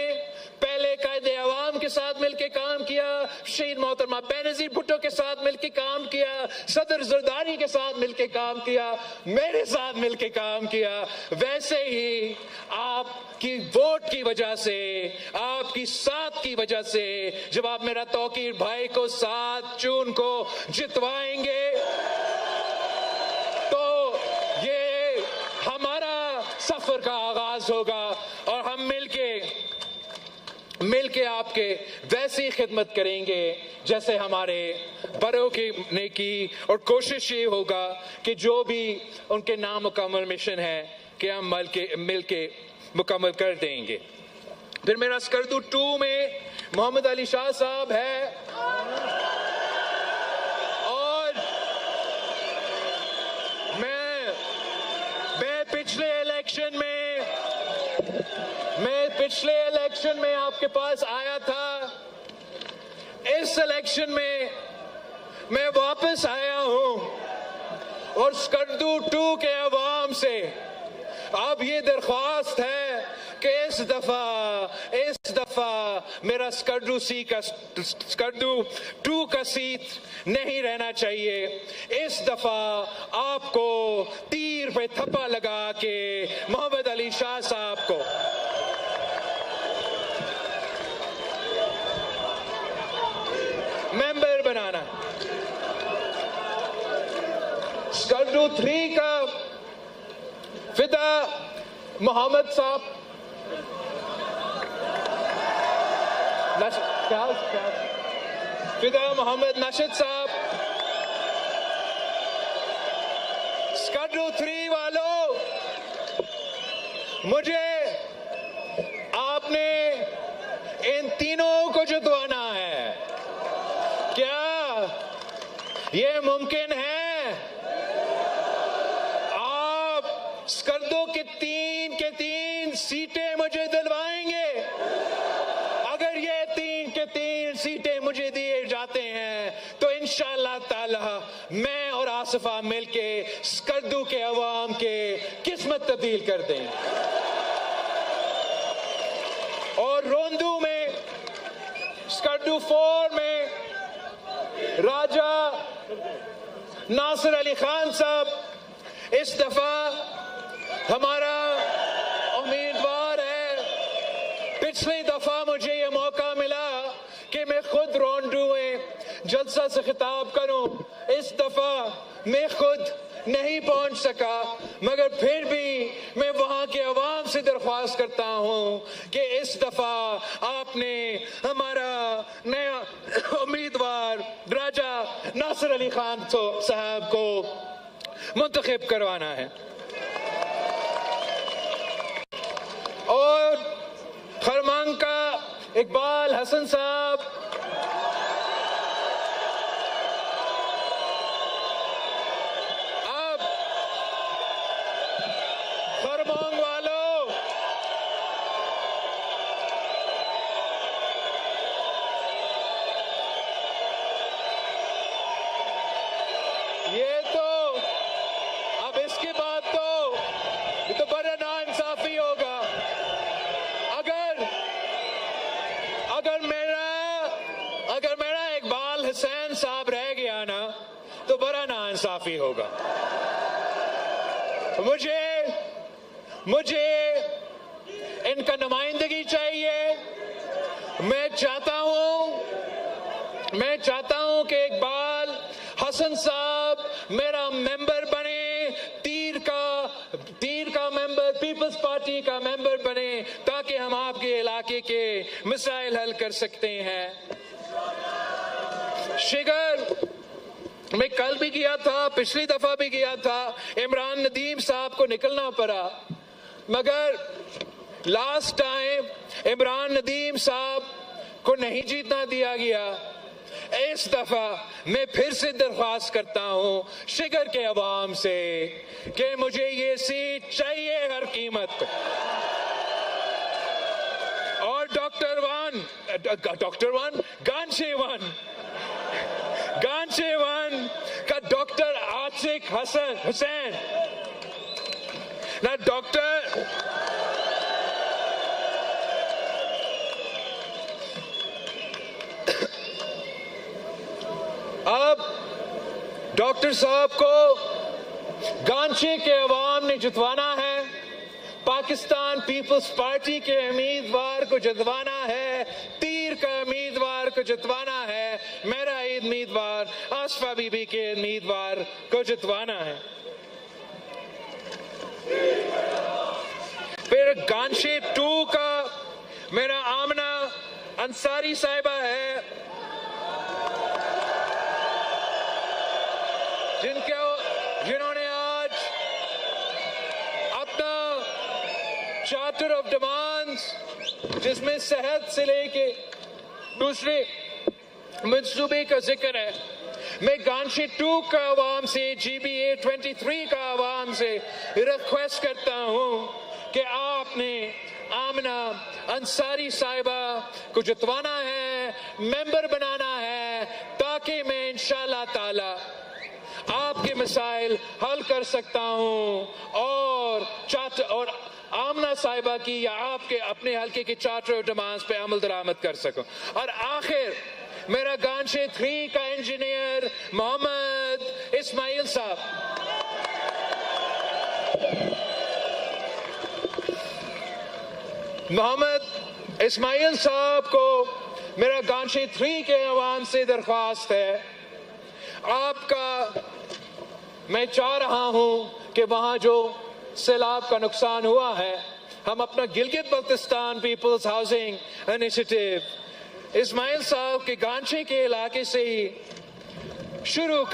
پہلے قائد عوام کے ساتھ مل کے کام کیا، شہید محترمہ بینظیر بھٹو کے ساتھ مل کے کام کیا، صدر زرداری کے ساتھ مل کے کام کیا، میرے ساتھ مل کے کام کیا، ویسے ہی آپ کی ووٹ کی وجہ سے، آپ کی ساتھ کی وجہ سے، جب آپ میرا توقیر بھائی کو 7 جون کو جتوائیں گے تو یہ ہمارا سفر کا آغاز ہوگا، اور ہم مل کے آپ کے ویسی خدمت کریں گے جیسے ہمارے بڑوں نے کی، اور کوشش یہ ہوگا کہ جو بھی ان کے نامکمل مشن ہے کہ ہم مل کے مکمل کر دیں گے۔ پھر میرا اسکردو 2 میں محمد علی شاہ صاحب ہے، اور میں پچھلے الیکشن میں آپ کے پاس آیا تھا، اس الیکشن میں میں واپس آیا ہوں، اور اسکردو 2 کے عوام سے اب یہ درخواست ہے کہ اس دفعہ میرا اسکردو 2 کا سیٹ نہیں رہنا چاہیے، اس دفعہ آپ کو تیر پہ تھپا لگا کے محمد علی شاہ صاحب کو ممبر بنانا۔ اسکردو 3 کا فدا محمد صاحب، فدا محمد نشد صاحب۔ اسکردو 3 والوں، مجھے آپ نے ان تینوں کو جتوانا ہے، کیا یہ ممکن ہے؟ آپ اسکردو کے 3 سیٹیں مجھے دلوائیں گے؟ اگر یہ 3 سیٹیں مجھے دیے جاتے ہیں تو انشاءاللہ تعالی میں اور آصفہ مل کے اسکردو کے عوام کے قسمت تبدیل کر دیں. اور روندو میں اسکردو 4 میں راجہ ناصر علی خان صاحب اس دفعہ ہمارا امیدوار ہے. پچھلی دفعہ مجھے یہ موقع ملا کہ میں خود روندو میں جلسہ سے خطاب کروں. اس دفعہ میں خود نہیں پہنچ سکا، مگر پھر بھی میں وہاں کے عوام سے درخواست کرتا ہوں کہ اس دفعہ آپ نے ہمارا نیا امیدوار راجہ ناصر علی خان صاحب کو منتخب کروانا ہے. اور خرمانگ کا اقبال حسن صاحب، اب خرمانگ والوں یہ تو اب اس کے بعد تو یہ تو بڑا ناانصافی ہوگا. اگر میرا اقبال حسین صاحب رہ گیا نا تو بڑا ناانصافی ہوگا. مجھے ان کا نمائندگی چاہیے. میں چاہتا ہوں کہ اقبال حسن صاحب میرا ممبر بنے، تیر کا ممبر، پیپلز پارٹی کا ممبر بنے، تاکہ ہم آپ کے علاقے کے مسائل حل کر سکتے ہیں. شگر میں کل بھی گیا تھا، پچھلی دفعہ بھی گیا تھا، عمران ندیم صاحب کو نکلنا پڑا، مگر لاسٹ ٹائم عمران ندیم صاحب کو نہیں جیتنا دیا گیا. اس دفعہ میں پھر سے درخواست کرتا ہوں شگر کے عوام سے کہ مجھے یہ سیٹ چاہیے ہر قیمت پہ. اور ڈاکٹر ون گانچے ون کا ڈاکٹر عاشق حسین نہ ڈاکٹر اب ڈاکٹر صاحب کو گانچے کے عوام نے جتوانا ہے، پاکستان پیپلز پارٹی کے امیدوار کو جتوانا ہے، تیر کا امیدوار کو جتوانا ہے، میرا امیدوار آصفہ بی بی کے امیدوار کو جتوانا ہے. پھر گانچے 2 کا میرا آمنہ انصاری صاحبہ ہے، جنہوں نے آج اپنا چارٹر آف ڈیمانڈز، جس میں صحت سے لے کے دوسرے منصوبے کا ذکر ہے، میں گانچے 2 کا عوام سے، GBA 23 کا عوام سے ریکویسٹ کرتا ہوں کہ آپ نے آمنہ انصاری صاحبہ کو جتوانا ہے، ممبر بنانا ہے، تاکہ میں انشاءاللہ تعالی آپ کے مسائل حل کر سکتا ہوں اور آمنہ صاحبہ کی یا آپ کے اپنے حلقے کے چارٹر آف ڈیمانڈز پہ عمل درآمد کر سکوں. اور آخر میرا گانچے 3 کا انجینئر محمد اسماعیل صاحب، کو میرا گانچے 3 کے عوام سے درخواست ہے، آپ کا میں چاہ رہا ہوں کہ وہاں جو سیلاب کا نقصان ہوا ہے، ہم اپنا Gilgit Baltistan peoples housing initiative Ismail Sahib کے گانچے کے علاقے سے ہی شروع کر